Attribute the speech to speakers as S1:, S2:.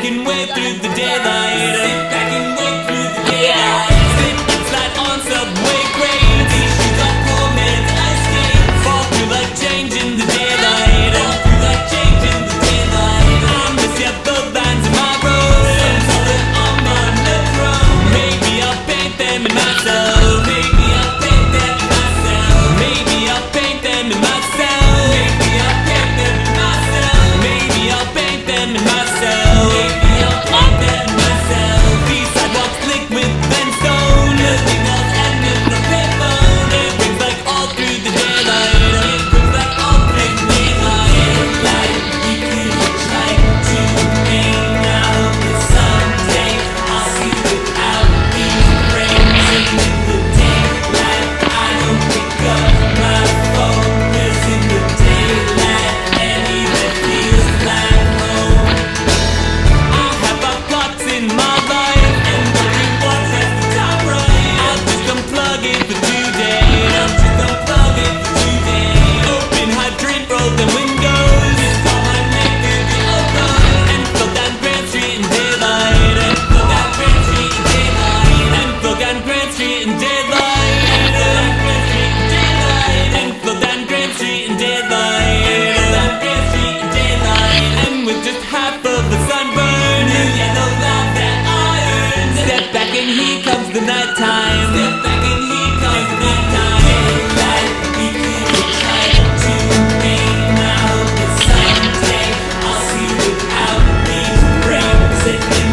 S1: and wave through the daylight. Sit back and wave through the daylight. Slip and slide on subway grades. Issues on poor man's ice skates. Fall through like change in the daylight. Fall through like change in the daylight. I miss ya, the lines in my road. Some solid on my metro. Maybe I'll paint them in myself. Maybe I'll paint them in myself. Maybe I'll paint them in myself. Maybe I'll paint them in myself. Maybe I'll paint them in myself. Maybe I'll paint them in myself. These sidewalks slick with brimstone. Nothing else and no payphone. It rings like all through the daylight. It rings like all through the daylight. Like we could try to hang out, but someday I'll see without these frames in the daylight. I don't pick up my phone, 'cause in the daylight anything feels like home. I have my plots in my life, and the rewards at the top right. I'll just unplug it for today. I'll just unplug it for today. Open hydrant, roll the windows. Just call my name through the open. And float down Grand Street in daylight. And float down Grand Street in daylight. And float down Grand Street in daylight. And float down Grand Street in daylight. And float down Grand Street in daylight. And float down Grand Street in daylight. And with just half of the sunburn, new yellow love that I earned. Step back and here comes the nighttime. Step back and here comes the nighttime. Daylight, we could try to hang out, but someday I'll see without these frames.